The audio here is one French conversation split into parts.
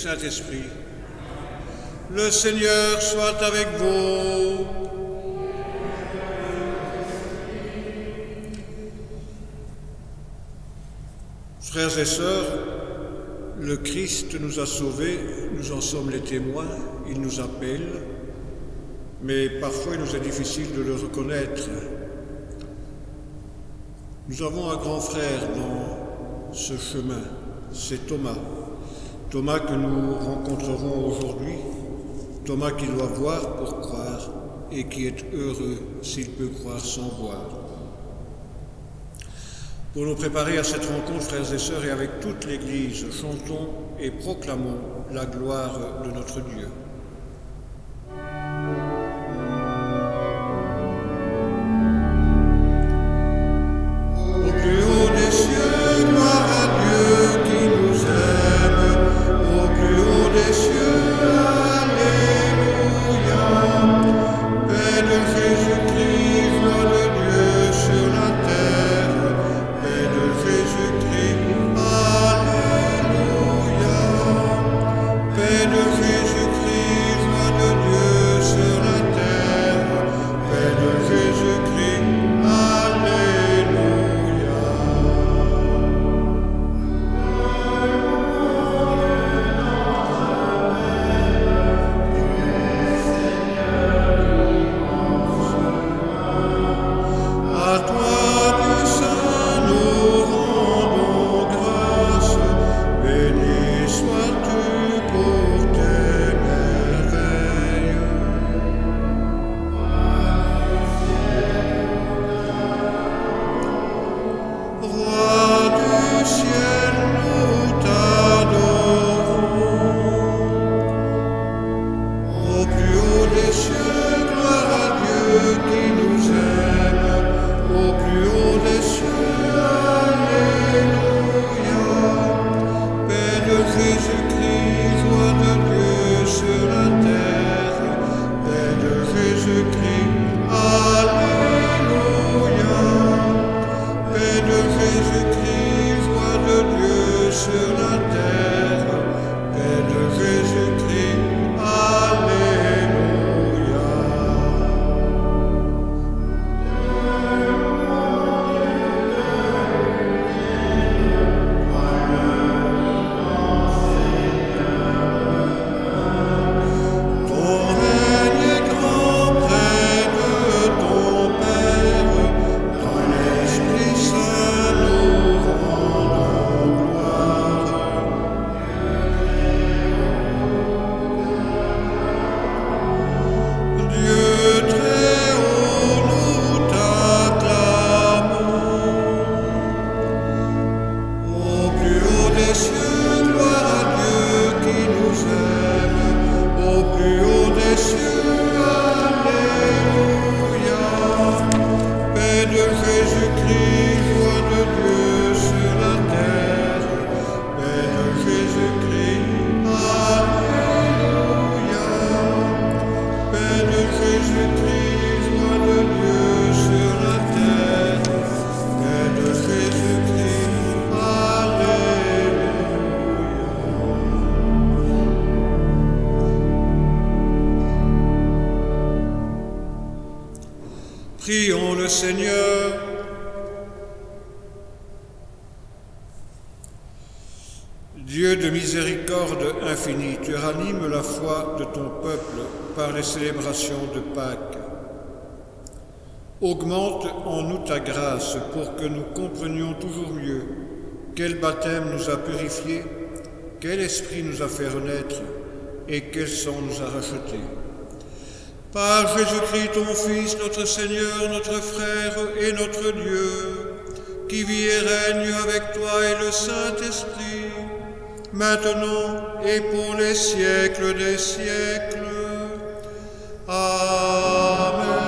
Saint-Esprit. Le Seigneur soit avec vous. Frères et sœurs, le Christ nous a sauvés, nous en sommes les témoins, il nous appelle, mais parfois il nous est difficile de le reconnaître. Nous avons un grand frère dans ce chemin, c'est Thomas. Thomas que nous rencontrerons aujourd'hui, Thomas qui doit voir pour croire et qui est heureux s'il peut croire sans voir. Pour nous préparer à cette rencontre, frères et sœurs, et avec toute l'Église, chantons et proclamons la gloire de notre Dieu. Prions le Seigneur. Dieu de miséricorde infinie, tu ranimes la foi de ton peuple par les célébrations de Pâques. Augmente en nous ta grâce pour que nous comprenions toujours mieux quel baptême nous a purifiés, quel esprit nous a fait renaître et quel sang nous a rachetés. Par Jésus-Christ, ton Fils, notre Seigneur, notre Frère et notre Dieu, qui vit et règne avec toi et le Saint-Esprit, maintenant et pour les siècles des siècles. Amen.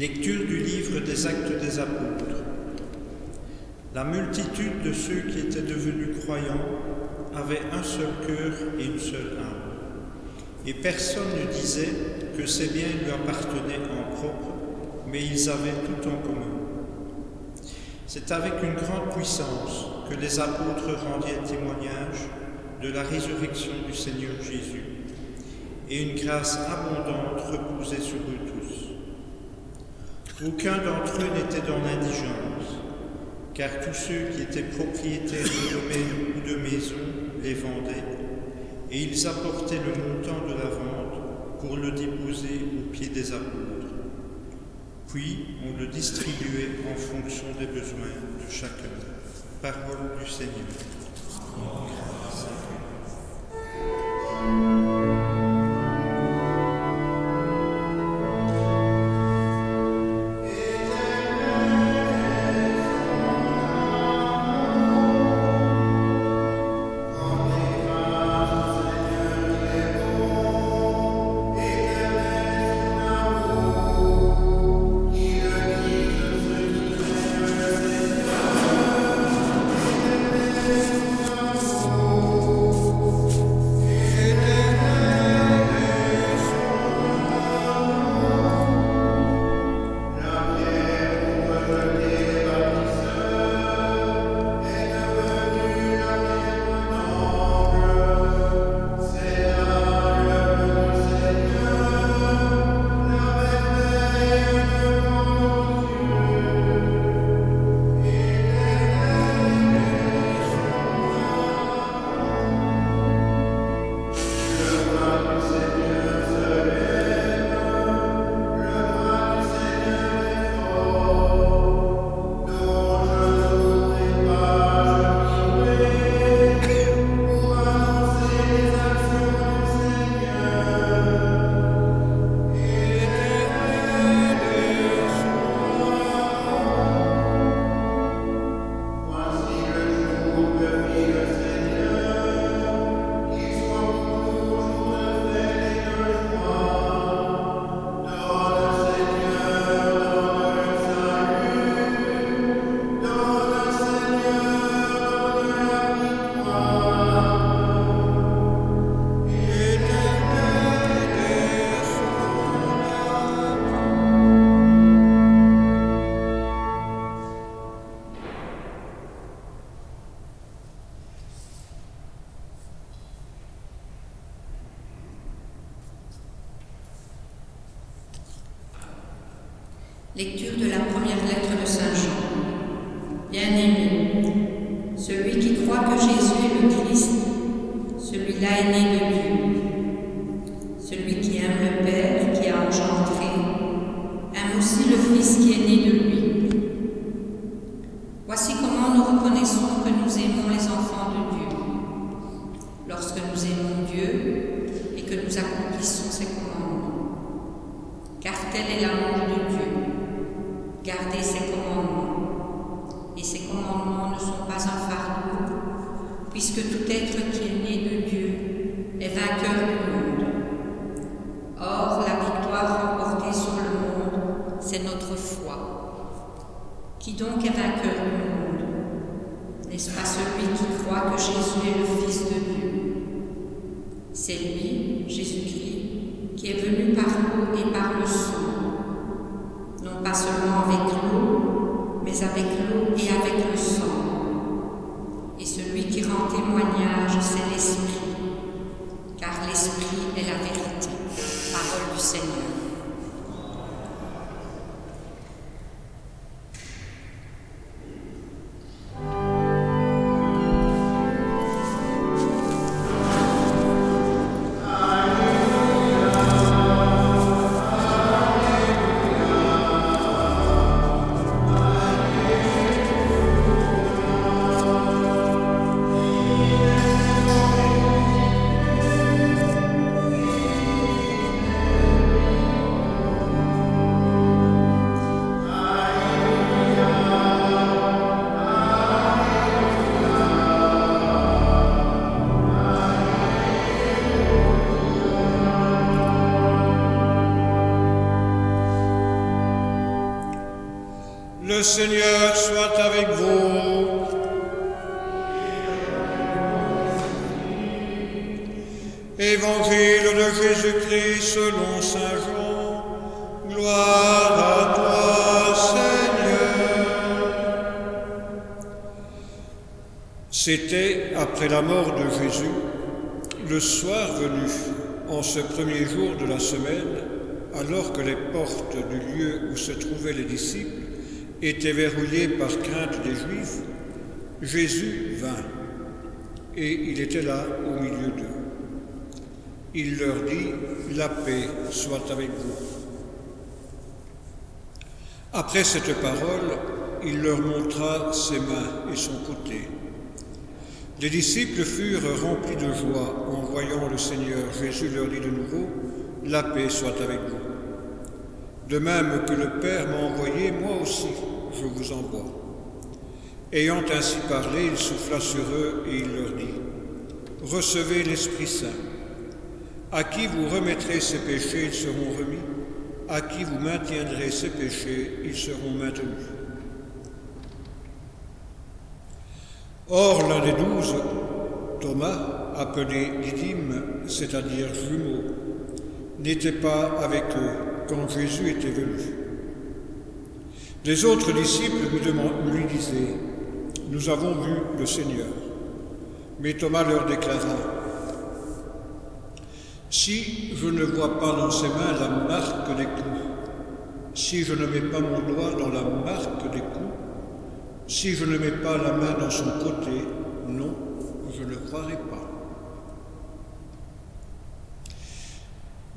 Lecture du livre des Actes des Apôtres. La multitude de ceux qui étaient devenus croyants avait un seul cœur et une seule âme. Et personne ne disait que ses biens lui appartenaient en propre, mais ils avaient tout en commun. C'est avec une grande puissance que les apôtres rendirent témoignage de la résurrection du Seigneur Jésus, et une grâce abondante reposait sur eux tous. Aucun d'entre eux n'était dans l'indigence, car tous ceux qui étaient propriétaires de domaines ou de maisons les vendaient, et ils apportaient le montant de la vente pour le déposer aux pieds des apôtres. Puis on le distribuait en fonction des besoins de chacun. Parole du Seigneur. Lecture de la première lettre de Saint Jean. Bien-aimé, celui qui croit que Jésus est le Christ, celui-là est né de Dieu. Celui qui aime le Père qui a engendré, aime aussi le Fils qui est né de lui. Voici comment nous reconnaissons que nous aimons les enfants de Dieu. Lorsque nous aimons Dieu et que nous accomplissons ses commandements. Car tel est l'amour de Dieu. Garder ses commandements. Et ses commandements ne sont pas un fardeau, puisque tout être qui est né de Dieu est vainqueur du monde. Or, la victoire remportée sur le monde, c'est notre foi. Qui donc est vainqueur du monde? N'est-ce pas celui qui croit que Jésus est le Fils de Dieu? C'est lui, Jésus-Christ, qui est venu par l'eau et par le sang. Non pas seulement avec l'eau, mais avec l'eau et avec le sang. Et celui qui rend témoignage, c'est l'Esprit, car l'Esprit est la vérité. Parole du Seigneur. Le Seigneur soit avec vous. Évangile de Jésus-Christ selon saint Jean. Gloire à toi, Seigneur. C'était après la mort de Jésus, le soir venu, en ce premier jour de la semaine, alors que les portes du lieu où se trouvaient les disciples étaient verrouillées par crainte des Juifs, Jésus vint, et il était là au milieu d'eux. Il leur dit, « La paix soit avec vous. » Après cette parole, il leur montra ses mains et son côté. Les disciples furent remplis de joie en voyant le Seigneur. Jésus leur dit de nouveau, « La paix soit avec vous. De même que le Père m'a envoyé, moi aussi je vous envoie. » Ayant ainsi parlé, il souffla sur eux et il leur dit, « Recevez l'Esprit Saint. À qui vous remettrez ses péchés, ils seront remis. À qui vous maintiendrez ses péchés, ils seront maintenus. » Or, l'un des 12, Thomas, appelé Didyme, c'est-à-dire jumeau, n'était pas avec eux quand Jésus était venu. Les autres disciples lui disaient, « Nous avons vu le Seigneur. » Mais Thomas leur déclara, « Si je ne vois pas dans ses mains la marque des coups, si je ne mets pas mon doigt dans la marque des coups, si je ne mets pas la main dans son côté, non, je ne croirai pas. »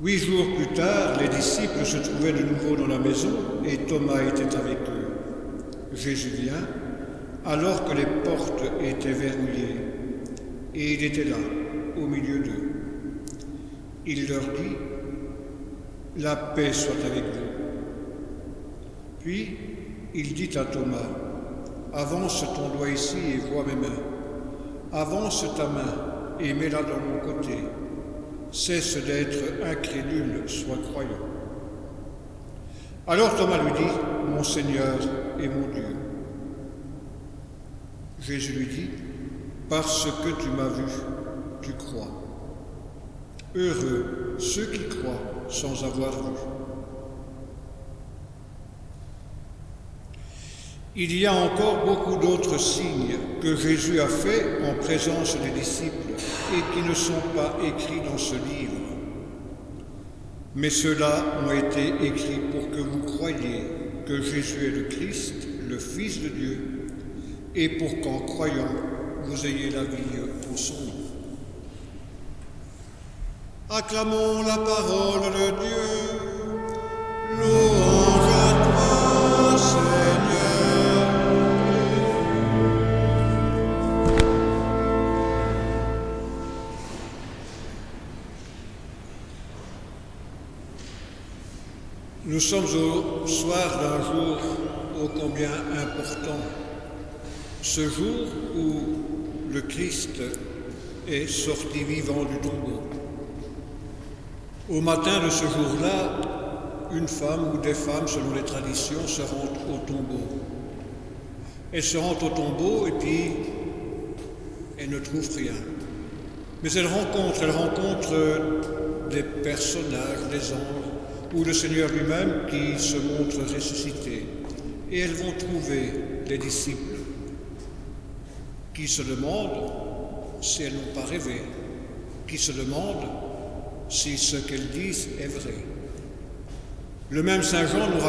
8 jours plus tard, les disciples se trouvaient de nouveau dans la maison et Thomas était avec eux. Jésus vient, alors que les portes étaient verrouillées, et il était là, au milieu d'eux. Il leur dit, « La paix soit avec vous. » Puis il dit à Thomas, « Avance ton doigt ici et vois mes mains. Avance ta main et mets-la dans mon côté. Cesse d'être incrédule, sois croyant. » Alors Thomas lui dit, « Mon Seigneur et mon Dieu. » Jésus lui dit, « Parce que tu m'as vu, tu crois. Heureux ceux qui croient sans avoir vu. » Il y a encore beaucoup d'autres signes que Jésus a faits en présence des disciples et qui ne sont pas écrits dans ce livre. Mais ceux-là ont été écrits pour que vous croyiez que Jésus est le Christ, le Fils de Dieu, et pour qu'en croyant, vous ayez la vie en son nom. Acclamons la parole de Dieu. Louange à toi, Seigneur. Nous sommes au soir d'un jour ô combien important, ce jour où le Christ est sorti vivant du tombeau. Au matin de ce jour-là, une femme ou des femmes, selon les traditions, se rendent au tombeau. Elles se rendent au tombeau et puis elles ne trouvent rien. Mais elles rencontrent des personnages, des anges, ou le Seigneur lui-même qui se montre ressuscité. Et elles vont trouver les disciples qui se demandent si elles n'ont pas rêvé, qui se demandent si ce qu'elles disent est vrai. Le même Saint Jean nous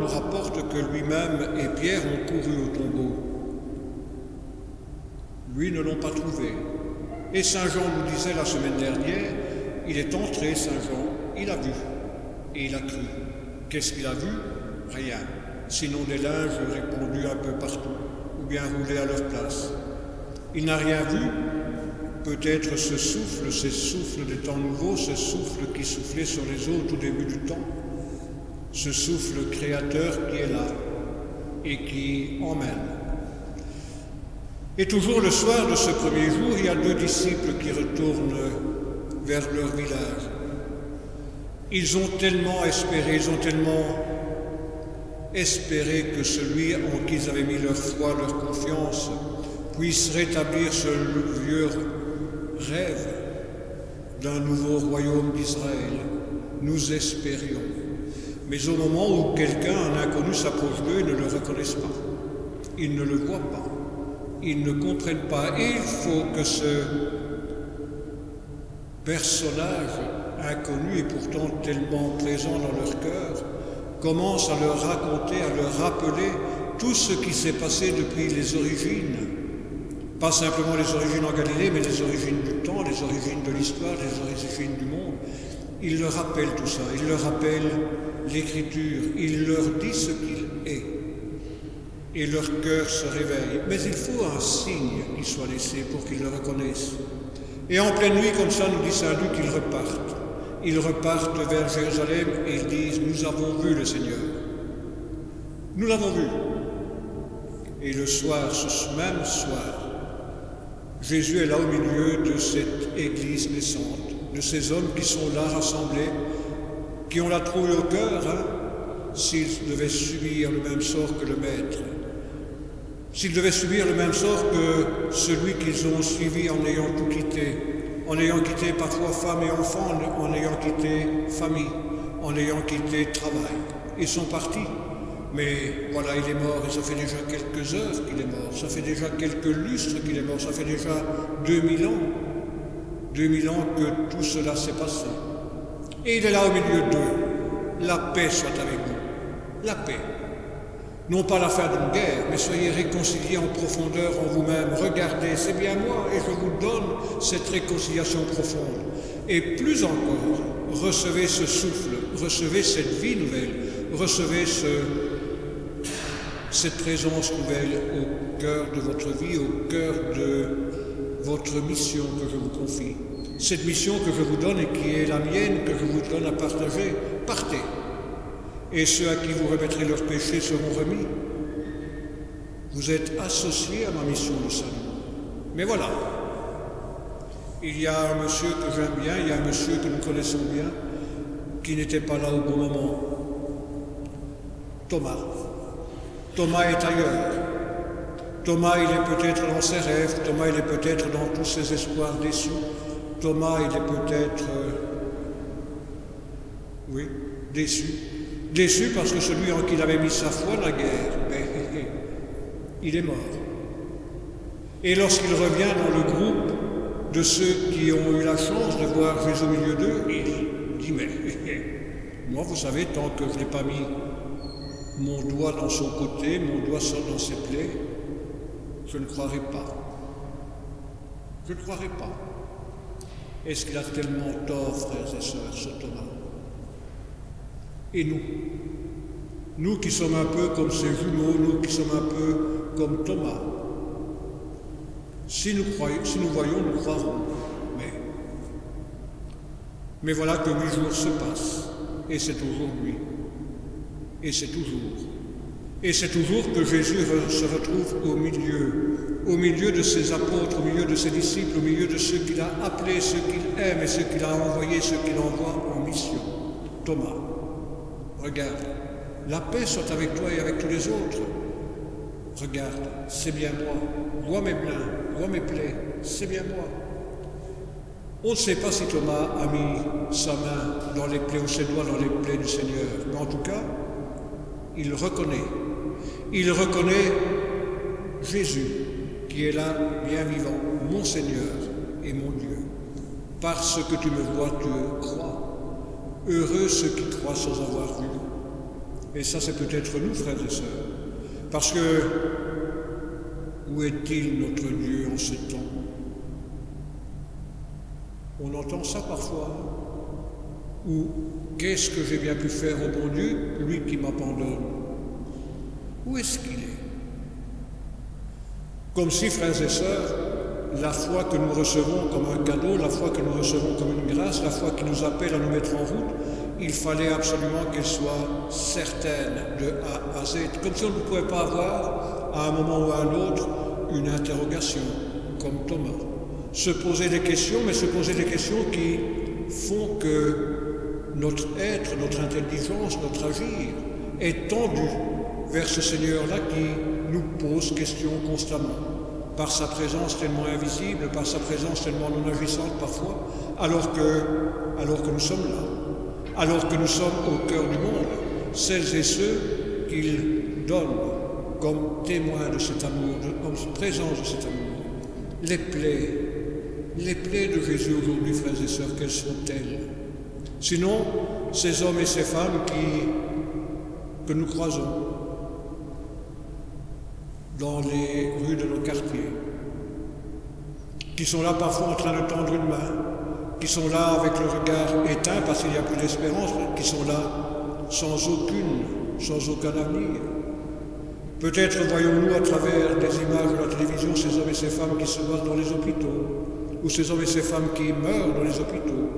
rapporte que lui-même et Pierre ont couru au tombeau. Lui ne l'ont pas trouvé. Et Saint Jean nous disait la semaine dernière, il est entré, Saint Jean, il a vu. Et il a cru. Qu'est-ce qu'il a vu? Rien. Sinon des linges répandus un peu partout, ou bien roulés à leur place. Il n'a rien vu. Peut-être ce souffle, ces souffles des temps nouveaux, ce souffle qui soufflait sur les eaux au tout début du temps, ce souffle créateur qui est là et qui emmène. Et toujours le soir de ce premier jour, il y a 2 disciples qui retournent vers leur village. Ils ont tellement espéré, ils ont tellement espérer que celui en qui ils avaient mis leur foi, leur confiance, puisse rétablir ce vieux rêve d'un nouveau royaume d'Israël. Nous espérions. Mais au moment où quelqu'un, un inconnu, s'approche d'eux, ils ne le reconnaissent pas. Ils ne le voient pas. Ils ne comprennent pas. Et il faut que ce personnage inconnu et pourtant tellement présent dans leur cœur commence à leur raconter, à leur rappeler tout ce qui s'est passé depuis les origines. Pas simplement les origines en Galilée, mais les origines du temps, les origines de l'histoire, les origines du monde. Il leur rappelle tout ça, il leur rappelle l'Écriture, il leur dit ce qu'il est. Et leur cœur se réveille. Mais il faut un signe qui soit laissé pour qu'ils le reconnaissent. Et en pleine nuit, comme ça, nous dit Saint Luc, ils repartent. Ils repartent vers Jérusalem et ils disent « Nous avons vu le Seigneur. Nous l'avons vu. » Et le soir, ce même soir, Jésus est là au milieu de cette église naissante, de ces hommes qui sont là rassemblés, qui ont la trouille au cœur, s'ils devaient subir le même sort que le Maître, s'ils devaient subir le même sort que celui qu'ils ont suivi en ayant tout quitté, en ayant quitté parfois femme et enfants, en ayant quitté famille, en ayant quitté travail. Ils sont partis. Mais voilà, il est mort et ça fait déjà quelques heures qu'il est mort, ça fait déjà quelques lustres qu'il est mort, ça fait déjà 2000 ans. 2000 ans que tout cela s'est passé. Et il est là au milieu d'eux. La paix soit avec vous. La paix. Non pas la fin d'une guerre, mais soyez réconciliés en profondeur en vous-même. Regardez, c'est bien moi et je vous donne cette réconciliation profonde. Et plus encore, recevez ce souffle, recevez cette vie nouvelle, recevez cette présence nouvelle au cœur de votre vie, au cœur de votre mission que je vous confie. Cette mission que je vous donne et qui est la mienne, que je vous donne à partager, partez. Et ceux à qui vous remettrez leurs péchés seront remis. Vous êtes associés à ma mission de salut. Mais voilà, il y a un monsieur que j'aime bien, il y a un monsieur que nous connaissons bien, qui n'était pas là au bon moment. Thomas. Thomas est ailleurs. Thomas, il est peut-être dans ses rêves. Thomas, il est peut-être dans tous ses espoirs déçus. Thomas, il est peut-être, déçu. Déçu parce que celui en qui il avait mis sa foi naguère, il est mort. Et lorsqu'il revient dans le groupe de ceux qui ont eu la chance de voir Jésus au milieu d'eux, il dit, mais moi, vous savez, tant que je n'ai pas mis mon doigt dans son côté, mon doigt dans ses plaies, je ne croirai pas. Je ne croirai pas. Est-ce qu'il a tellement tort, frères et sœurs, ce Thomas? Et nous qui sommes un peu comme ces jumeaux, nous qui sommes un peu comme Thomas, si nous voyons, nous croirons. Mais voilà que 8 jours se passent, et c'est aujourd'hui. Et c'est toujours. Et c'est toujours que Jésus se retrouve au milieu de ses apôtres, au milieu de ses disciples, au milieu de ceux qu'il a appelés, ceux qu'il aime et ceux qu'il a envoyés, ceux qu'il envoie en mission. Thomas, regarde, la paix soit avec toi et avec tous les autres. Regarde, c'est bien moi. Vois mes bleins, vois mes plaies, c'est bien moi. On ne sait pas si Thomas a mis sa main dans les plaies ou ses doigts dans les plaies du Seigneur, mais en tout cas, il reconnaît Jésus qui est là, bien vivant, mon Seigneur et mon Dieu. Parce que tu me vois, tu crois. Heureux ceux qui croient sans avoir vu. Et ça, c'est peut-être nous, frères et sœurs. Parce que, où est-il notre Dieu en ce temps? On entend ça parfois. Ou qu'est-ce que j'ai bien pu faire au bon Dieu, lui qui m'abandonne? Où est-ce qu'il est? Comme si, frères et sœurs, la foi que nous recevons comme un cadeau, la foi que nous recevons comme une grâce, la foi qui nous appelle à nous mettre en route, il fallait absolument qu'elle soit certaine de A à Z. Comme si on ne pouvait pas avoir, à un moment ou à un autre, une interrogation, comme Thomas. Se poser des questions, mais se poser des questions qui font que notre être, notre intelligence, notre agir est tendu vers ce Seigneur-là qui nous pose question constamment, par sa présence tellement invisible, par sa présence tellement non agissante parfois, alors que nous sommes là, alors que nous sommes au cœur du monde, celles et ceux qu'il donne comme témoins de cet amour, comme présence de cet amour. Les plaies de Jésus aujourd'hui, frères et sœurs, quelles sont-elles? Sinon, ces hommes et ces femmes que nous croisons dans les rues de nos quartiers, qui sont là parfois en train de tendre une main, qui sont là avec le regard éteint parce qu'il n'y a plus d'espérance, qui sont là sans aucun avenir. Peut-être voyons-nous à travers des images de la télévision ces hommes et ces femmes qui se battent dans les hôpitaux, ou ces hommes et ces femmes qui meurent dans les hôpitaux,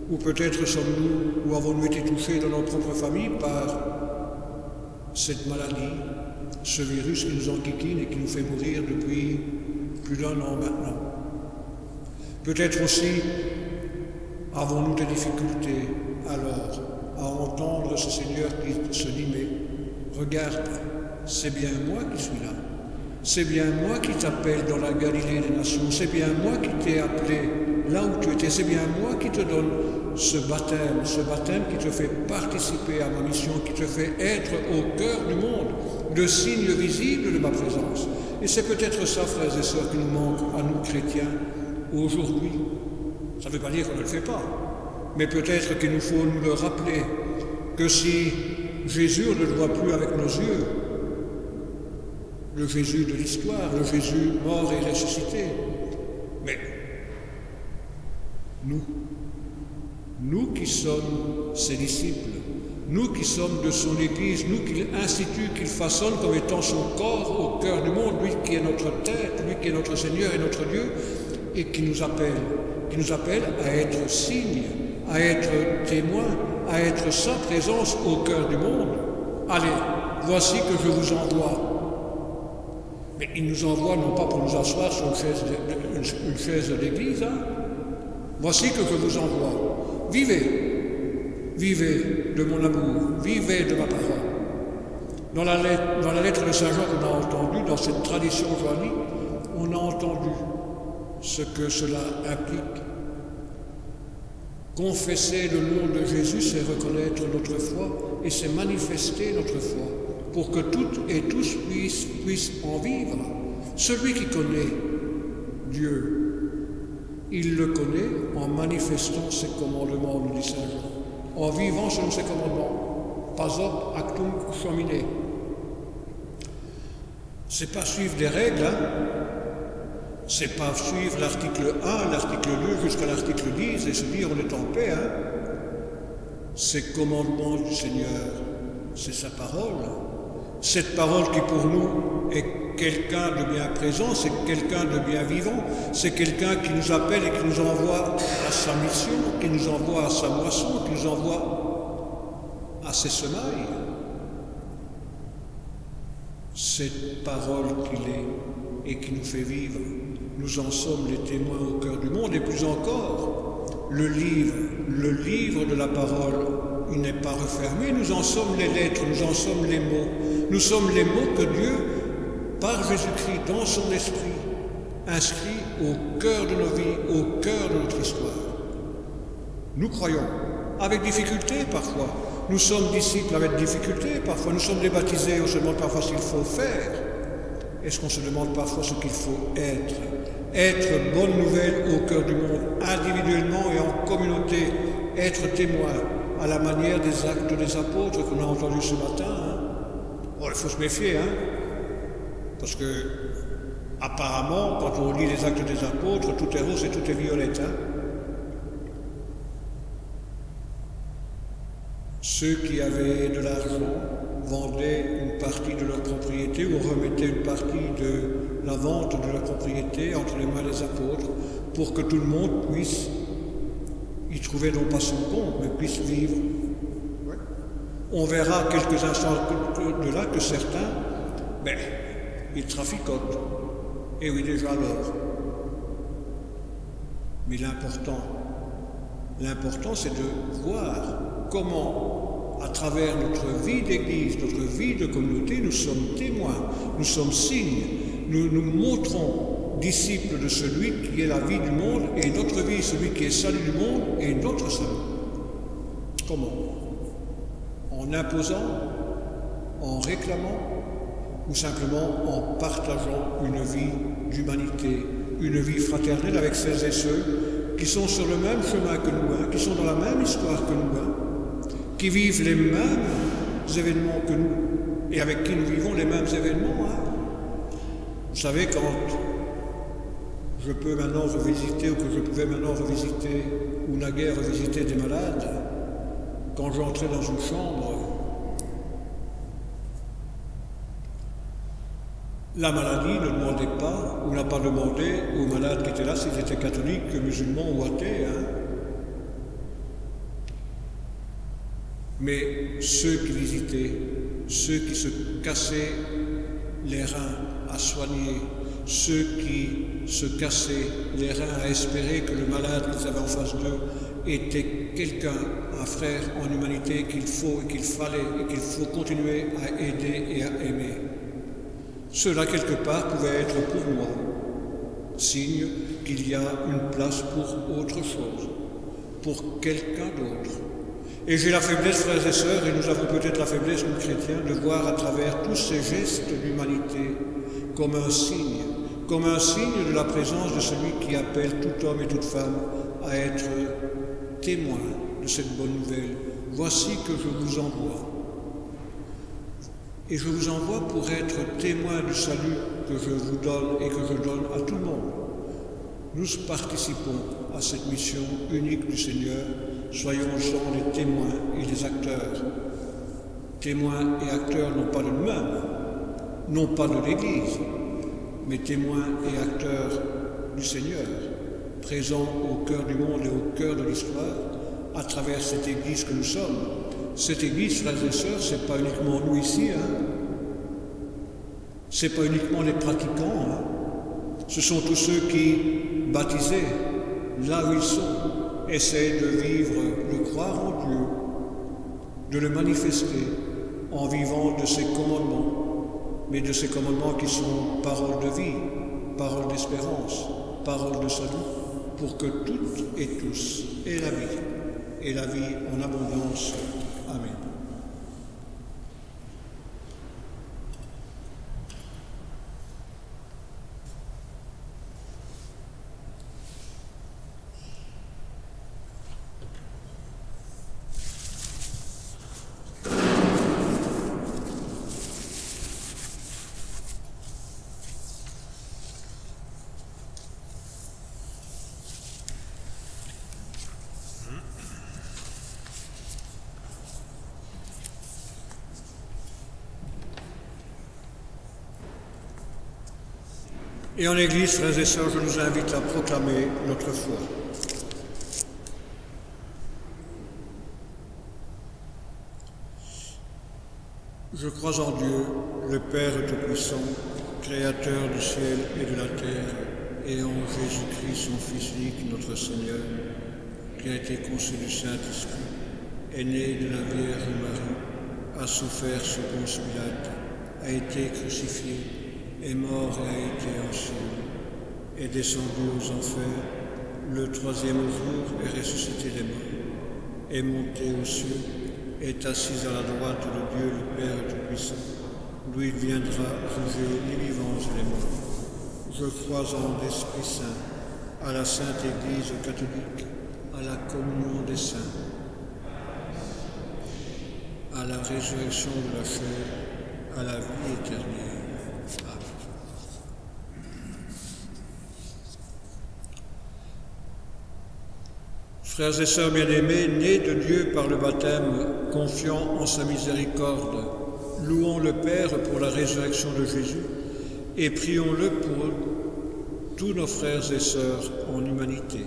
ou peut-être sommes-nous ou avons-nous été touchés dans notre propre famille par cette maladie, ce virus qui nous enquiquine et qui nous fait mourir depuis plus d'1 an maintenant. Peut-être aussi avons-nous des difficultés alors à entendre ce Seigneur qui se dit, mais regarde, c'est bien moi qui suis là. C'est bien moi qui t'appelle dans la Galilée des nations. C'est bien moi qui t'ai appelé là où tu étais. C'est bien moi qui te donne ce baptême qui te fait participer à ma mission, qui te fait être au cœur du monde, le signe visible de ma présence. Et c'est peut-être ça, frères et sœurs, qui nous manque à nous chrétiens aujourd'hui. Ça ne veut pas dire qu'on ne le fait pas, mais peut-être qu'il nous faut nous le rappeler que si Jésus, on ne le voit plus avec nos yeux, le Jésus de l'histoire, le Jésus mort et ressuscité, mais nous qui sommes ses disciples, nous qui sommes de son Église, nous qu'il institue, qu'il façonne comme étant son corps au cœur du monde, lui qui est notre tête, lui qui est notre Seigneur et notre Dieu, et qui nous appelle à être signe, à être témoin, à être sa présence au cœur du monde. Allez, voici que je vous envoie. Mais il nous envoie non pas pour nous asseoir sur une chaise d'église, hein. Voici que je vous envoie. Vivez de mon amour, vivez de ma parole. Dans la lettre de Saint Jean qu'on a entendue, dans cette tradition joannique, on a entendu ce que cela implique. Confesser le nom de Jésus, c'est reconnaître notre foi et c'est manifester notre foi pour que toutes et tous puissent en vivre. Celui qui connaît Dieu, il le connaît en manifestant ses commandements, nous dit Saint Jean, en vivant selon ses commandements. Pas op actum chomine. C'est pas suivre des règles, hein. C'est pas suivre l'article 1, l'article 2 jusqu'à l'article 10 et se dire on est en paix, hein. C'est commandement du Seigneur, c'est sa parole. Cette parole qui pour nous est quelqu'un de bien présent, c'est quelqu'un de bien vivant, c'est quelqu'un qui nous appelle et qui nous envoie à sa mission, qui nous envoie à sa moisson, qui nous envoie à ses semailles. Cette parole qu'il est et qui nous fait vivre, nous en sommes les témoins au cœur du monde, et plus encore, le livre de la parole, il n'est pas refermé, nous en sommes les lettres, nous en sommes les mots. Nous sommes les mots que Dieu, par Jésus-Christ, dans son esprit, inscrit au cœur de nos vies, au cœur de notre histoire. Nous croyons, avec difficulté parfois. Nous sommes disciples avec difficulté parfois. Nous sommes débaptisés, on se demande parfois ce qu'il faut faire. Est-ce qu'on se demande parfois ce qu'il faut être? Être bonne nouvelle au cœur du monde, individuellement et en communauté, être témoin à la manière des actes des apôtres qu'on a entendus ce matin. Hein. Bon, il faut se méfier, hein, parce que apparemment, quand on lit les actes des apôtres, tout est rose et tout est violette. Hein. Ceux qui avaient de l'argent vendaient une partie de leur propriété ou remettaient une partie de la vente de leur propriété entre les mains des apôtres pour que tout le monde puisse y trouver non pas son compte, mais puisse vivre. Ouais. On verra quelques instants de là que certains, ils traficotent. Et oui, déjà alors. Mais l'important, c'est de voir comment à travers notre vie d'église, notre vie de communauté, nous sommes témoins, nous sommes signes, nous montrons disciples de celui qui est la vie du monde, et notre vie, celui qui est salut du monde, et notre salut. Comment? En imposant, en réclamant, ou simplement en partageant une vie d'humanité, une vie fraternelle avec celles et ceux qui sont sur le même chemin que nous, qui sont dans la même histoire que nous, qui vivent les mêmes événements que nous, et avec qui nous vivons les mêmes événements. Vous savez, quand je peux maintenant revisiter, ou que je pouvais maintenant revisiter, ou naguère revisiter des malades, quand j'entrais dans une chambre, la maladie ne demandait pas, ou n'a pas demandé aux malades qui étaient là s'ils étaient catholiques, musulmans ou athées. Mais ceux qui visitaient, ceux qui se cassaient les reins à soigner, ceux qui se cassaient les reins à espérer que le malade qu'ils avaient en face d'eux était quelqu'un, un frère en humanité qu'il faut et qu'il fallait et qu'il faut continuer à aider et à aimer. Cela, quelque part, pouvait être pour moi signe qu'il y a une place pour autre chose, pour quelqu'un d'autre. Et j'ai la faiblesse, frères et sœurs, et nous avons peut-être la faiblesse, nous chrétiens, de voir à travers tous ces gestes d'humanité comme un signe de la présence de celui qui appelle tout homme et toute femme à être témoin de cette bonne nouvelle. Voici que je vous envoie. Et je vous envoie pour être témoin du salut que je vous donne et que je donne à tout le monde. Nous participons à cette mission unique du Seigneur. Soyons-en les témoins et les acteurs. Témoins et acteurs non pas de nous-mêmes, non pas de l'Église, mais témoins et acteurs du Seigneur, présents au cœur du monde et au cœur de l'histoire, à travers cette Église que nous sommes. Cette Église, frères et sœurs, ce n'est pas uniquement nous ici, ce n'est pas uniquement les pratiquants, ce sont tous ceux qui, baptisés, là où ils sont, essaient de vivre, de croire en Dieu, de le manifester en vivant de ses commandements, mais de ces commandements qui sont paroles de vie, paroles d'espérance, paroles de salut, pour que toutes et tous aient la vie en abondance. Amen. Et en Église, frères et sœurs, je nous invite à proclamer notre foi. Je crois en Dieu, le Père Tout-Puissant, Créateur du ciel et de la terre, et en Jésus-Christ, son Fils unique, notre Seigneur, qui a été conçu du Saint-Esprit, est né de la Vierge Marie, a souffert sous Ponce Pilate, a été crucifié, est mort et a été enchaîné, est descendu aux enfers, le troisième jour est ressuscité des morts, est monté aux cieux, est assis à la droite de Dieu le Père Tout-Puissant, d'où il viendra juger les vivants et les morts. Je crois en l'Esprit Saint, à la Sainte Église catholique, à la communion des saints, à la résurrection de la chair, à la vie éternelle. Frères et sœurs bien-aimés, nés de Dieu par le baptême, confiants en sa miséricorde, louons le Père pour la résurrection de Jésus et prions-le pour tous nos frères et sœurs en humanité.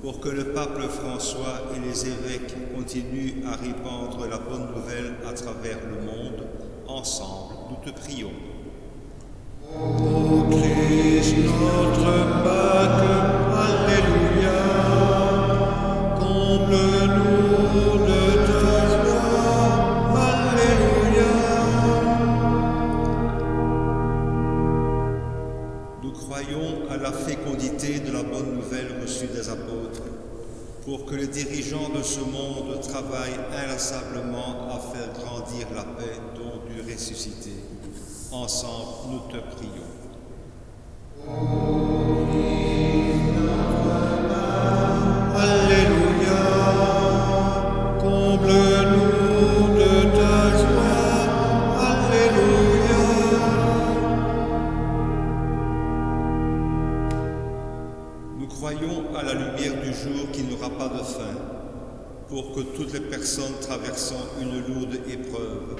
pour que le pape François et les évêques continuent à répandre la bonne nouvelle à travers le monde. Ensemble, nous te prions. Ô Christ, notre Pâque, Alléluia, comble-nous de ta joie, Alléluia. Nous croyons à la fécondité de la bonne nouvelle reçue des apôtres, pour que les dirigeants de ce monde travaillent inlassablement à faire grandir la paix dont du ressuscité. Ensemble, nous te prions. Alléluia, comble-nous de ta joie, Alléluia. Nous croyons à la lumière du jour qui n'aura pas de fin, pour que toutes les personnes traversant une lourde épreuve,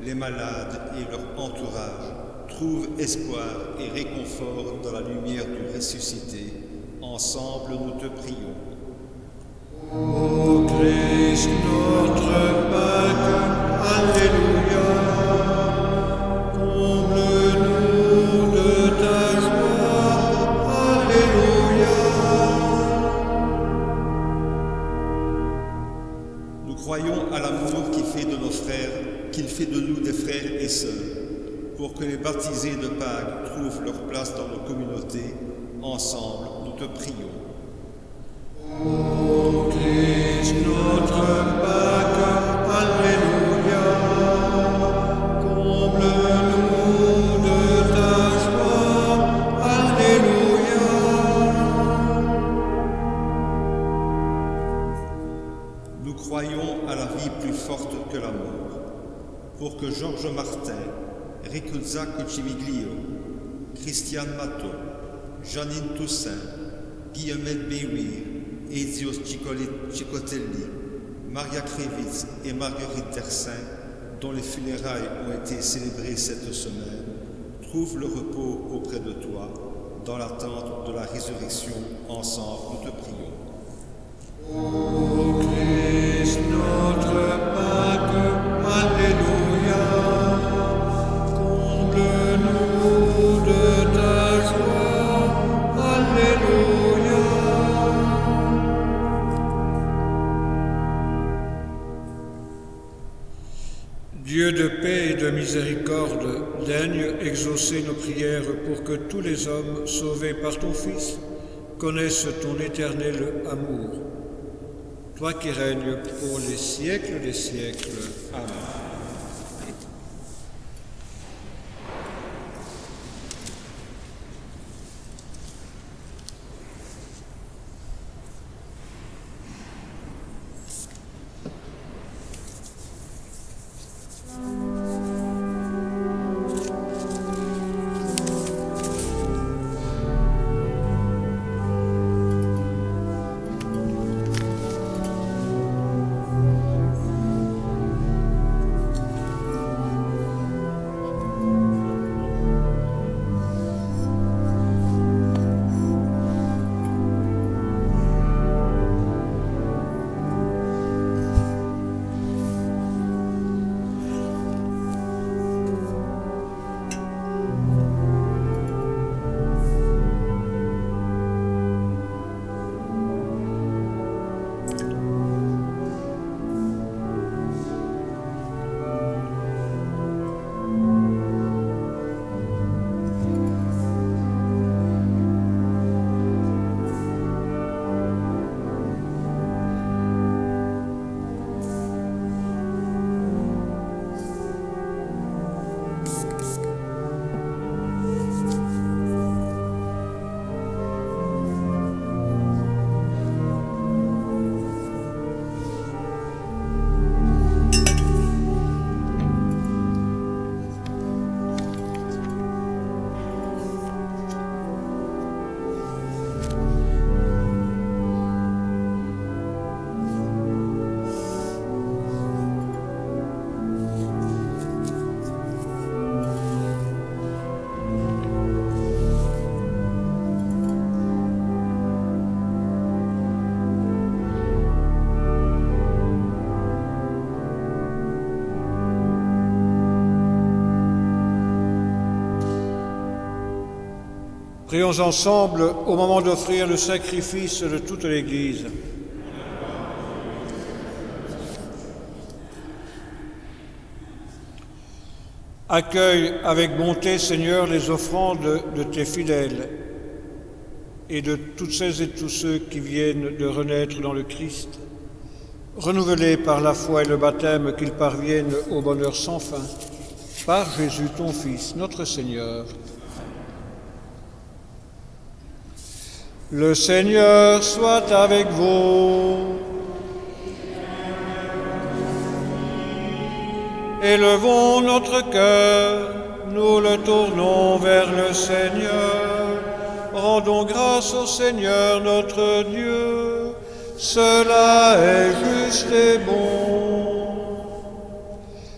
les malades et leur entourage, trouvent espoir et réconfort dans la lumière du ressuscité. Ensemble, nous te prions. Ô Christ, notre Pâque, Alléluia, comble-nous de ta joie, Alléluia. Nous croyons à l'amour qu'il fait de nous des frères et sœurs, pour que les baptisés de Pâques trouvent leur place dans nos communautés. Ensemble, nous te prions. Ô Christ, notre Pâque, Alléluia, comble-nous de ta joie, Alléluia. Nous croyons à la vie plus forte que la mort, pour que Georges Martin, Ricuzza Cucimiglio, Christiane Matteau, Janine Toussaint, Guillemette Béouir, Ezio Ciccotelli, Maria Krevitz et Marguerite Dersin, dont les funérailles ont été célébrées cette semaine, trouvent le repos auprès de toi, dans l'attente de la résurrection. Ensemble, nous te prions. Ô Christ, notre Pâque, Alléluia, comble-nous de ta joie, Alléluia. Dieu de paix et de miséricorde, daigne exaucer nos prières pour que tous les hommes sauvés par ton Fils connaissent ton éternel amour. Toi qui règnes pour les siècles des siècles. Amen. Prions ensemble au moment d'offrir le sacrifice de toute l'Église. Accueille avec bonté, Seigneur, les offrandes de tes fidèles et de toutes celles et tous ceux qui viennent de renaître dans le Christ. Renouvelés par la foi et le baptême, qu'ils parviennent au bonheur sans fin. Par Jésus, ton Fils, notre Seigneur. Le Seigneur soit avec vous. Élevons notre cœur, nous le tournons vers le Seigneur. Rendons grâce au Seigneur notre Dieu, cela est juste et bon.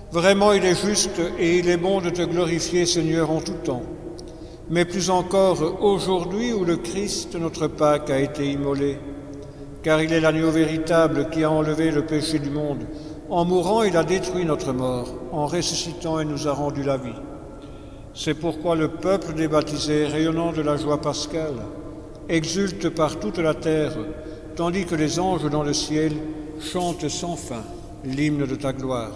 Vraiment, il est juste et il est bon de te glorifier, Seigneur, en tout temps. Mais plus encore aujourd'hui où le Christ, notre Pâque, a été immolé, car il est l'agneau véritable qui a enlevé le péché du monde. En mourant, il a détruit notre mort. En ressuscitant, il nous a rendu la vie. C'est pourquoi le peuple des baptisés, rayonnant de la joie pascale, exulte par toute la terre, tandis que les anges dans le ciel chantent sans fin l'hymne de ta gloire.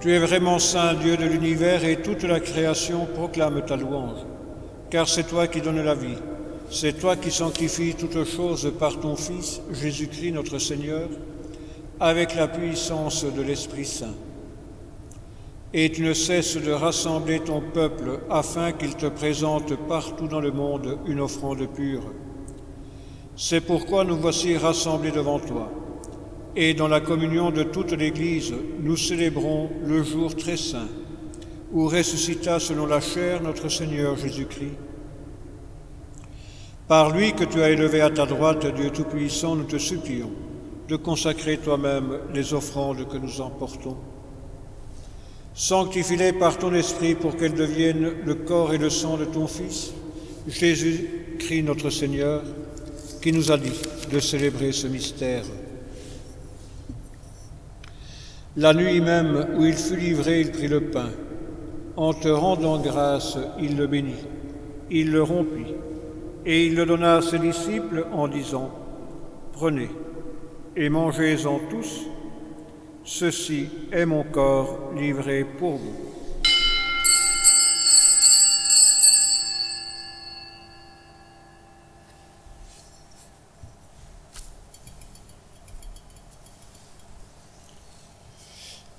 Tu es vraiment saint, Dieu de l'univers, et toute la création proclame ta louange. Car c'est toi qui donnes la vie, c'est toi qui sanctifies toutes choses par ton Fils, Jésus-Christ notre Seigneur, avec la puissance de l'Esprit Saint. Et tu ne cesses de rassembler ton peuple afin qu'il te présente partout dans le monde une offrande pure. C'est pourquoi nous voici rassemblés devant toi. Et dans la communion de toute l'Église, nous célébrons le jour très saint, où ressuscita selon la chair notre Seigneur Jésus-Christ. Par lui que tu as élevé à ta droite, Dieu Tout-Puissant, nous te supplions de consacrer toi-même les offrandes que nous emportons. Sanctifie-les par ton Esprit pour qu'elles deviennent le corps et le sang de ton Fils, Jésus-Christ notre Seigneur, qui nous a dit de célébrer ce mystère. La nuit même où il fut livré, il prit le pain. En te rendant grâce, il le bénit, il le rompit, et il le donna à ses disciples en disant : « Prenez et mangez-en tous, ceci est mon corps livré pour vous. »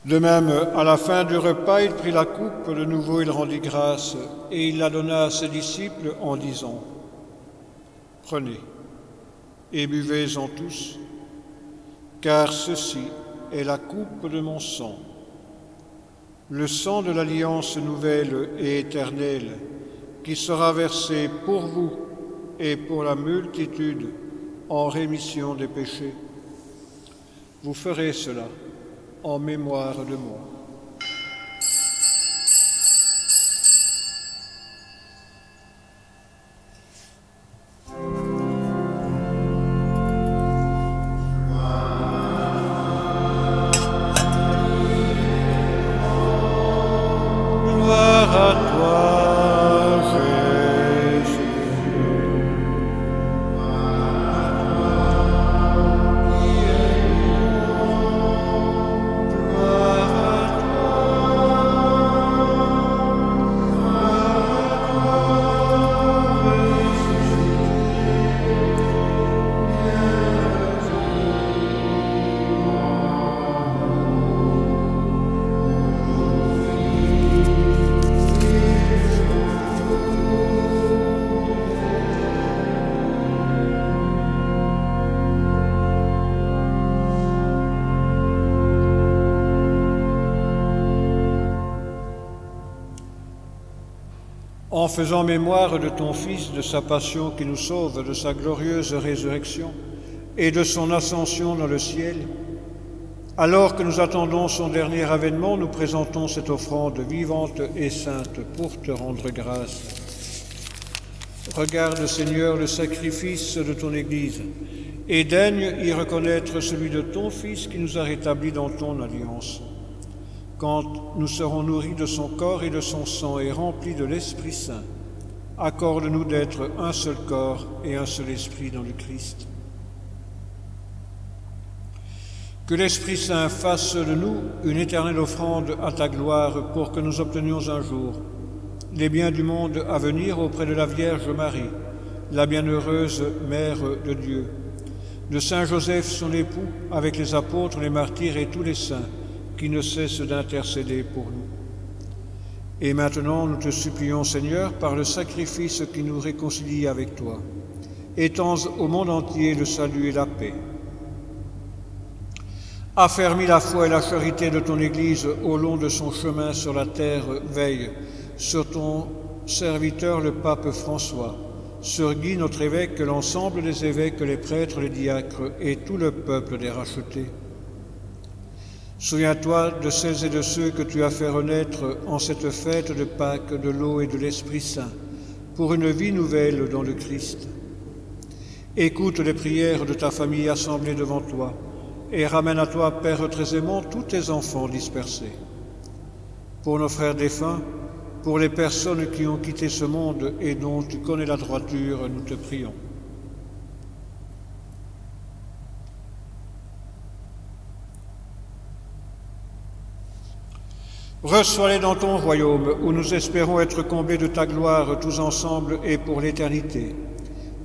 De même, à la fin du repas, il prit la coupe, de nouveau il rendit grâce, et il la donna à ses disciples en disant : « Prenez et buvez-en tous, car ceci est la coupe de mon sang, le sang de l'alliance nouvelle et éternelle, qui sera versé pour vous et pour la multitude en rémission des péchés. Vous ferez cela en mémoire de moi. » Gloire à toi, Jésus. Gloire à toi, qui es en faisant mémoire de ton Fils, de sa passion qui nous sauve, de sa glorieuse résurrection et de son ascension dans le ciel, alors que nous attendons son dernier avènement, nous présentons cette offrande vivante et sainte pour te rendre grâce. Regarde, Seigneur, le sacrifice de ton Église et daigne y reconnaître celui de ton Fils qui nous a rétablis dans ton alliance. Quand nous serons nourris de son corps et de son sang et remplis de l'Esprit Saint, accorde-nous d'être un seul corps et un seul esprit dans le Christ. Que l'Esprit Saint fasse de nous une éternelle offrande à ta gloire pour que nous obtenions un jour les biens du monde à venir auprès de la Vierge Marie, la bienheureuse Mère de Dieu, de Saint Joseph son époux, avec les apôtres, les martyrs et tous les saints qui ne cessent d'intercéder pour nous. Et maintenant, nous te supplions, Seigneur, par le sacrifice qui nous réconcilie avec toi, étends au monde entier le salut et la paix. Affermis la foi et la charité de ton Église au long de son chemin sur la terre, veille sur ton serviteur le pape François, sur Guy notre évêque, l'ensemble des évêques, les prêtres, les diacres et tout le peuple des rachetés. Souviens-toi de celles et de ceux que tu as fait renaître en cette fête de Pâques de l'eau et de l'Esprit Saint, pour une vie nouvelle dans le Christ. Écoute les prières de ta famille assemblée devant toi, et ramène à toi, Père très aimant, tous tes enfants dispersés. Pour nos frères défunts, pour les personnes qui ont quitté ce monde et dont tu connais la droiture, nous te prions. Reçois-les dans ton royaume, où nous espérons être comblés de ta gloire tous ensemble et pour l'éternité.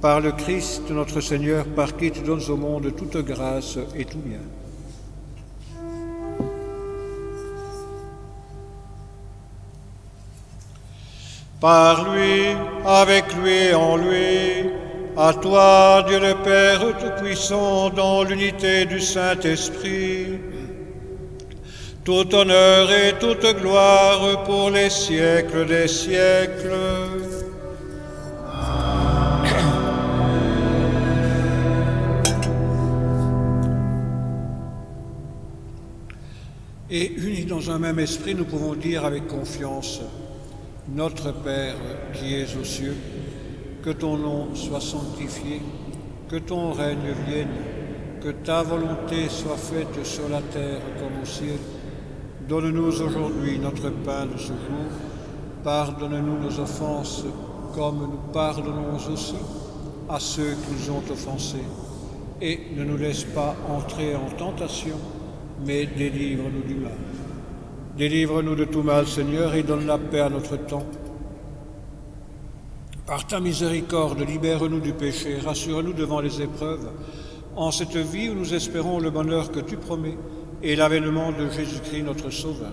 Par le Christ notre Seigneur, par qui tu donnes au monde toute grâce et tout bien. Par lui, avec lui et en lui, à toi, Dieu le Père Tout-Puissant, dans l'unité du Saint-Esprit, tout honneur et toute gloire pour les siècles des siècles. Et unis dans un même esprit, nous pouvons dire avec confiance: Notre Père qui es aux cieux, que ton nom soit sanctifié, que ton règne vienne, que ta volonté soit faite sur la terre comme au ciel. Donne-nous aujourd'hui notre pain de ce jour. Pardonne-nous nos offenses, comme nous pardonnons aussi à ceux qui nous ont offensés. Et ne nous laisse pas entrer en tentation, mais délivre-nous du mal. Délivre-nous de tout mal, Seigneur, et donne la paix à notre temps. Par ta miséricorde, libère-nous du péché, rassure-nous devant les épreuves, en cette vie où nous espérons le bonheur que tu promets et l'avènement de Jésus-Christ notre Sauveur.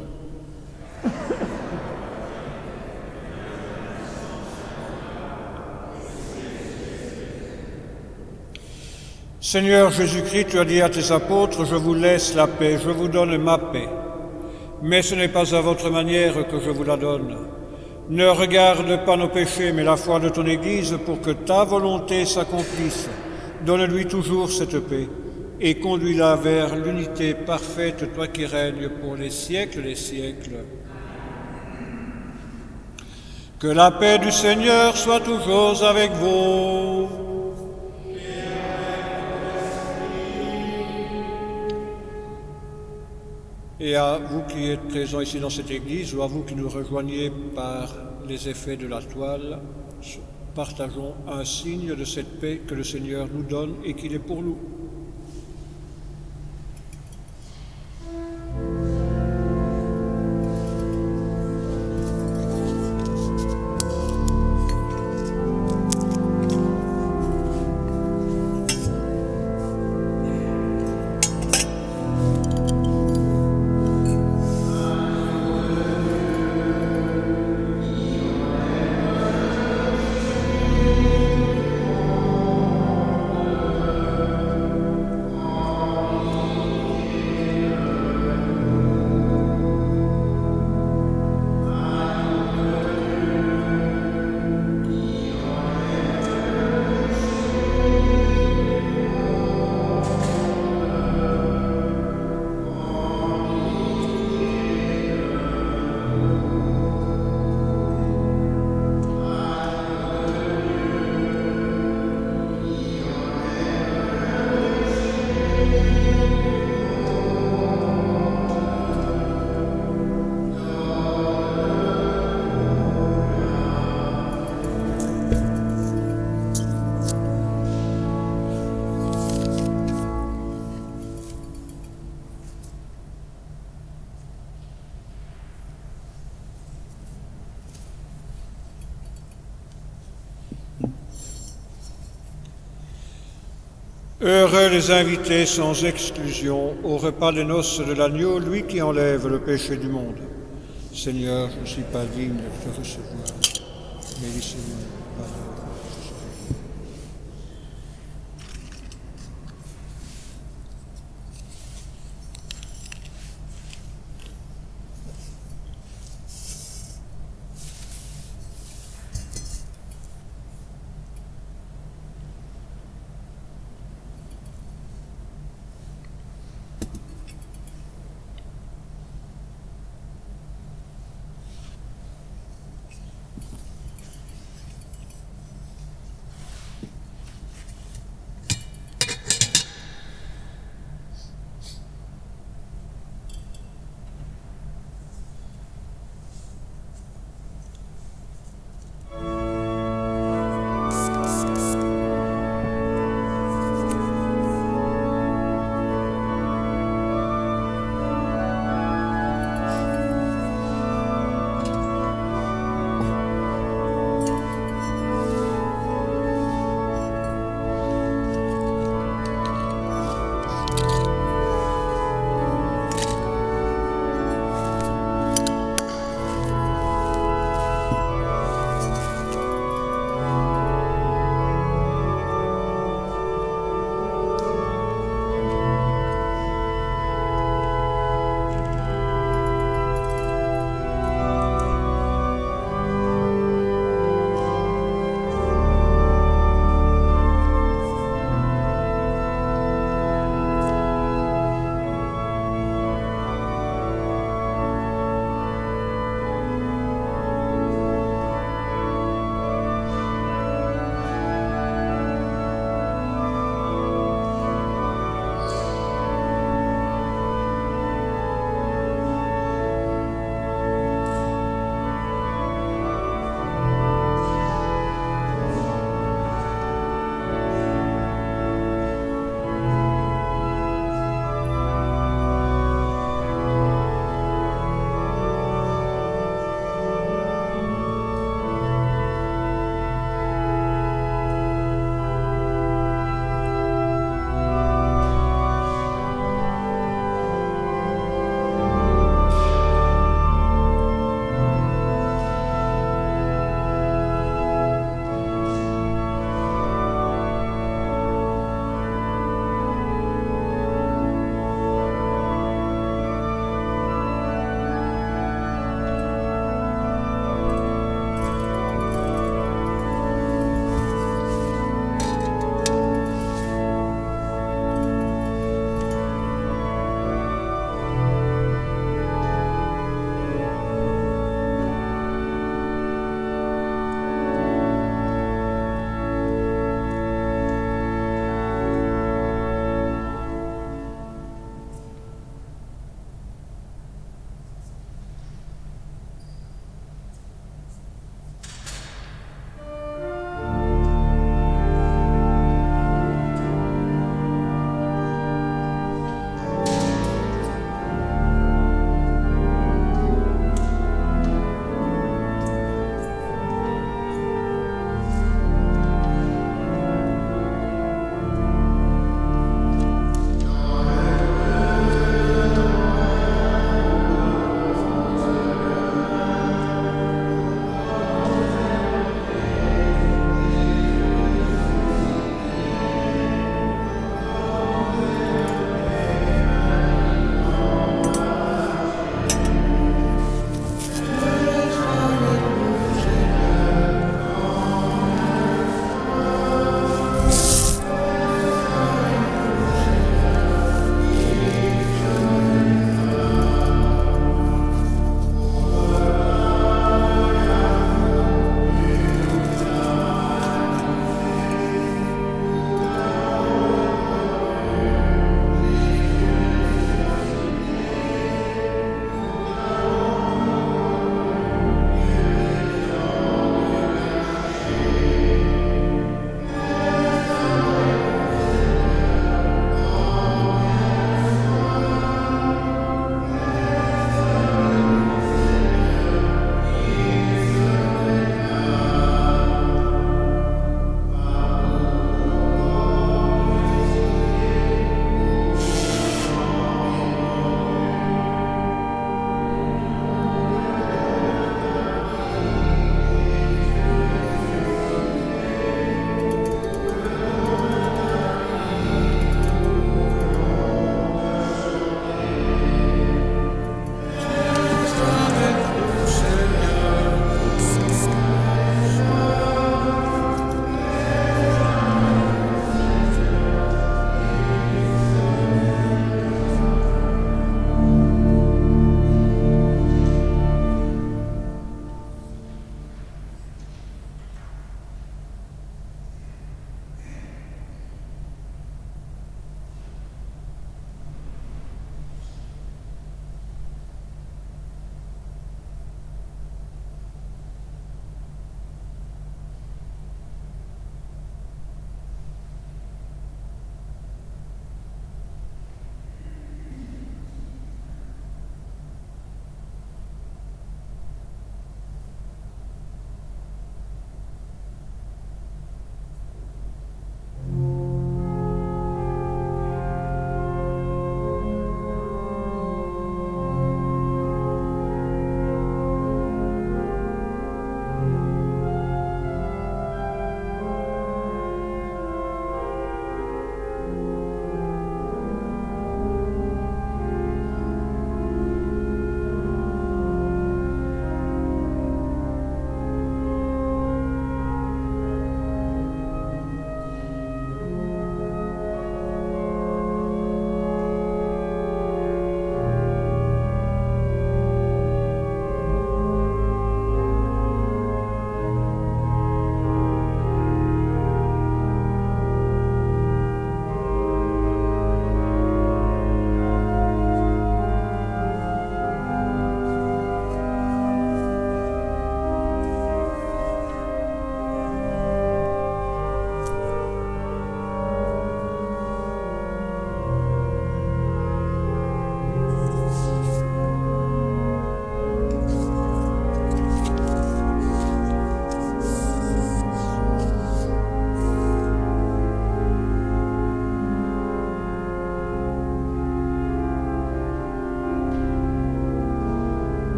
Seigneur Jésus-Christ, tu as dit à tes apôtres: je vous laisse la paix, je vous donne ma paix. Mais ce n'est pas à votre manière que je vous la donne. Ne regarde pas nos péchés, mais la foi de ton Église, pour que ta volonté s'accomplisse. Donne-lui toujours cette paix, et conduis-la vers l'unité parfaite, toi qui règnes pour les siècles des siècles. Que la paix du Seigneur soit toujours avec vous. Et à vous qui êtes présents ici dans cette église, ou à vous qui nous rejoignez par les effets de la toile, partageons un signe de cette paix que le Seigneur nous donne et qu'il est pour nous. Heureux les invités sans exclusion au repas des noces de l'agneau, lui qui enlève le péché du monde. Seigneur, je ne suis pas digne de te recevoir, mais laissez-moi parler.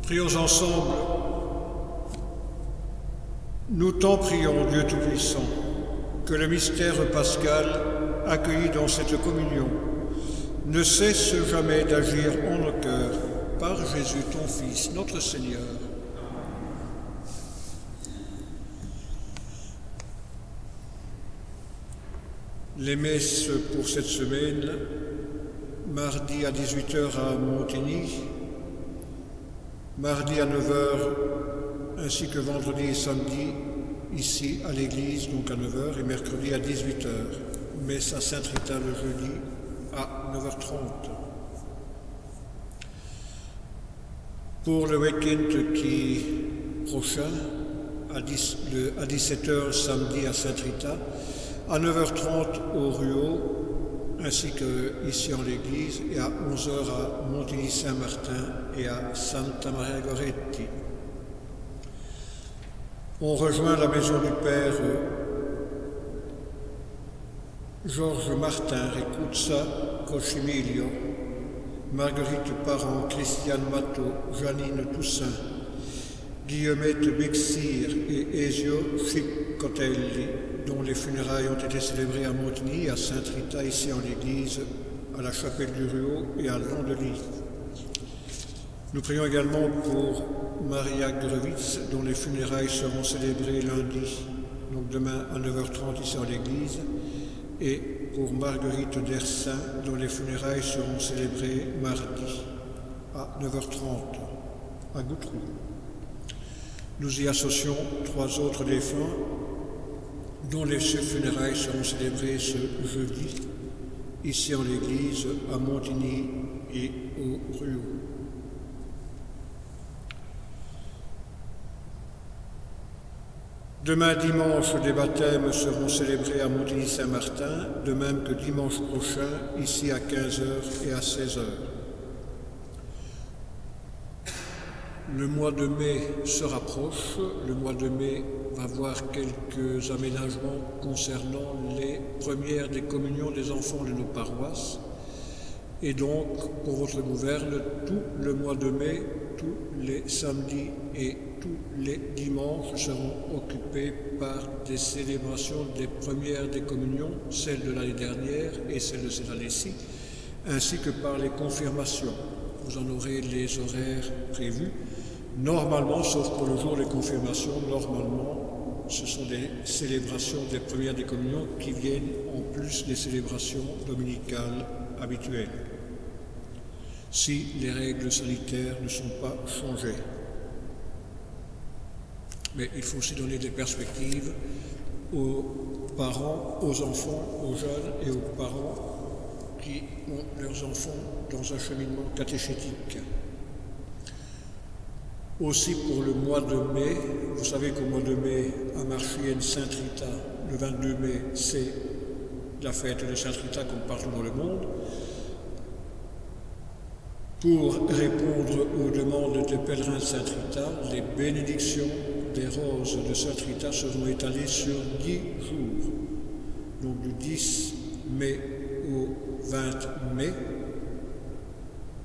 Prions ensemble. Nous t'en prions, Dieu Tout-Puissant, que le mystère pascal, accueilli dans cette communion, ne cesse jamais d'agir en nos cœurs, par Jésus ton Fils, notre Seigneur. Les messes pour cette semaine, mardi à 18h à Montigny, mardi à 9h, ainsi que vendredi et samedi, ici à l'église, donc à 9h, et mercredi à 18h. Messe à Saint-Rita le jeudi à 9h30. Pour le week-end qui prochain, à 17h samedi à Saint-Rita, à 9h30 au Ruau, ainsi qu'ici en l'église, et à 11h à Montigny-Saint-Martin et à Santa Maria Goretti. On rejoint la maison du Père Georges Martin, Recuzza Coscimilio, Marguerite Parent, Christiane Matteau, Janine Toussaint, Guillemette Bexir et Ezio Ciccotelli, dont les funérailles ont été célébrées à Montigny, à Saint-Rita, ici en l'église, à la chapelle du Ruau et à Landely. Nous prions également pour Maria Grevitz, dont les funérailles seront célébrées lundi, donc demain à 9h30 ici en l'église, et pour Marguerite Dersin, dont les funérailles seront célébrées mardi à 9h30 à Goutroux. Nous y associons 3 autres défunts, dont les funérailles seront célébrées ce jeudi, ici en l'église, à Montigny et au Ruau. Demain dimanche, des baptêmes seront célébrés à Montigny-Saint-Martin, de même que dimanche prochain, ici à 15h et à 16h. Le mois de mai se rapproche. Le mois de mai va voir quelques aménagements concernant les premières des communions des enfants de nos paroisses. Et donc, pour votre gouverne, tout le mois de mai, tous les samedis et tous les dimanches seront occupés par des célébrations des premières des communions, celles de l'année dernière et celles de cette année-ci, ainsi que par les confirmations. Vous en aurez les horaires prévus. Normalement, sauf pour le jour des confirmations, normalement, ce sont des célébrations des premières des communions qui viennent en plus des célébrations dominicales habituelles, si les règles sanitaires ne sont pas changées. Mais il faut aussi donner des perspectives aux parents, aux enfants, aux jeunes et aux parents qui ont leurs enfants dans un cheminement catéchétique. Aussi pour le mois de mai, vous savez qu'au mois de mai, à Marchienne Saint-Rita, le 22 mai, c'est la fête de Saint-Rita comme partout dans le monde. Pour répondre aux demandes des pèlerins de Saint-Rita, les bénédictions des roses de Saint-Rita seront étalées sur 10 jours, donc du 10 mai au 20 mai.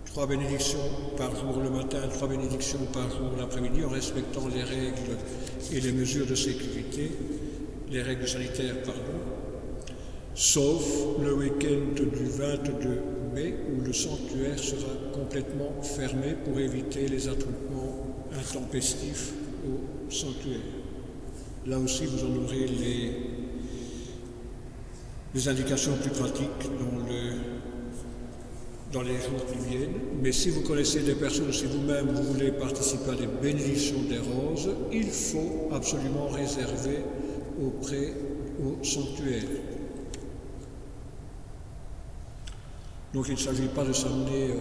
3 bénédictions par jour le matin, 3 bénédictions par jour l'après-midi, en respectant les règles et les mesures de sécurité, les règles sanitaires, sauf le week-end du 22 mai où le sanctuaire sera complètement fermé pour éviter les attroupements intempestifs au sanctuaire. Là aussi, vous en aurez les indications plus pratiques dans les jours qui viennent. Mais si vous connaissez des personnes, si vous-même vous voulez participer à des bénédictions des roses, il faut absolument réserver auprès au sanctuaire. Donc il ne s'agit pas de s'amener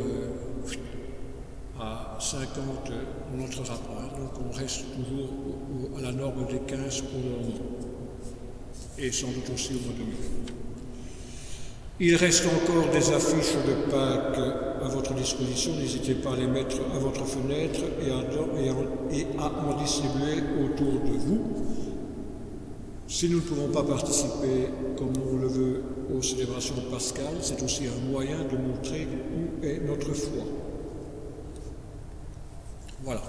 à 50, on n'entrera pas. Donc on reste toujours à la norme des 15 pour le moment. Et sans doute aussi au mois de mai. Il reste encore des affiches de Pâques à votre disposition. N'hésitez pas à les mettre à votre fenêtre et à en distribuer autour de vous. Si nous ne pouvons pas participer, comme on le veut, aux célébrations pascales, c'est aussi un moyen de montrer où est notre foi. Voilà.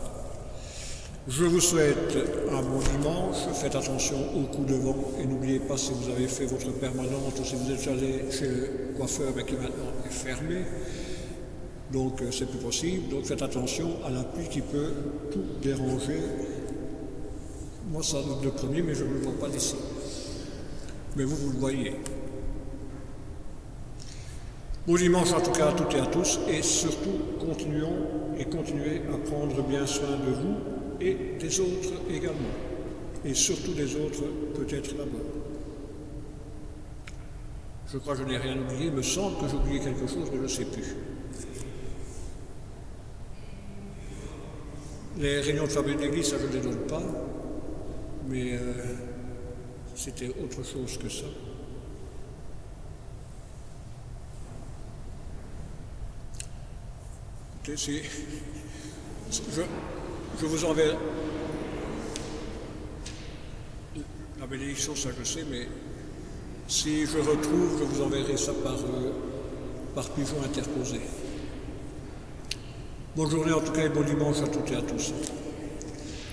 Je vous souhaite un bon dimanche, faites attention aux coups de vent et n'oubliez pas si vous avez fait votre permanente ou si vous êtes allé chez le coiffeur mais qui maintenant est fermé, donc c'est plus possible, donc faites attention à la pluie qui peut tout déranger. Moi ça doute le premier mais je ne le vois pas d'ici, mais vous le voyez. Bon dimanche en tout cas à toutes et à tous et surtout continuez à prendre bien soin de vous et des autres également. Et surtout des autres, peut-être là-bas. Je crois que je n'ai rien oublié. Il me semble que j'ai oublié quelque chose, mais je ne sais plus. Les réunions de famille de l'église, ça je ne les donne pas. Mais c'était autre chose que ça. Écoutez, je vous enverrai la bénédiction, ça je sais, mais si je retrouve, je vous enverrai ça par pigeon interposé. Bonne journée en tout cas et bon dimanche à toutes et à tous.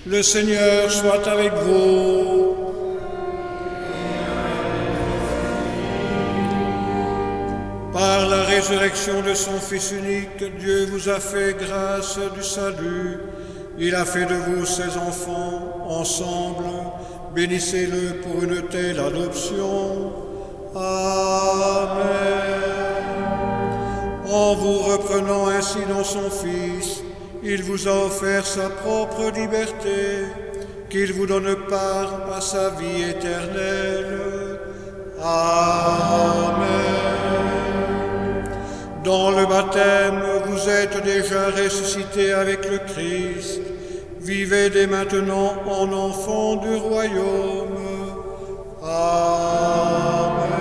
Le Seigneur soit avec vous. Par la résurrection de son Fils unique, Dieu vous a fait grâce du salut. Il a fait de vous ses enfants ensemble. Bénissez-le pour une telle adoption. Amen. En vous reprenant ainsi dans son Fils, il vous a offert sa propre liberté, qu'il vous donne part à sa vie éternelle. Amen. Dans le baptême, vous êtes déjà ressuscités avec le Christ. Vivez dès maintenant en enfants du royaume. Amen.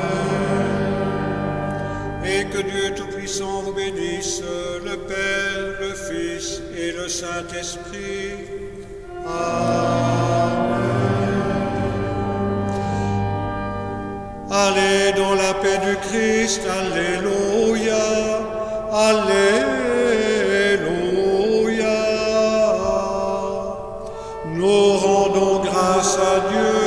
Et que Dieu Tout-Puissant vous bénisse, le Père, le Fils et le Saint-Esprit. Amen. Allez dans la paix du Christ, alléluia, alléluia. Nous rendons grâce à Dieu.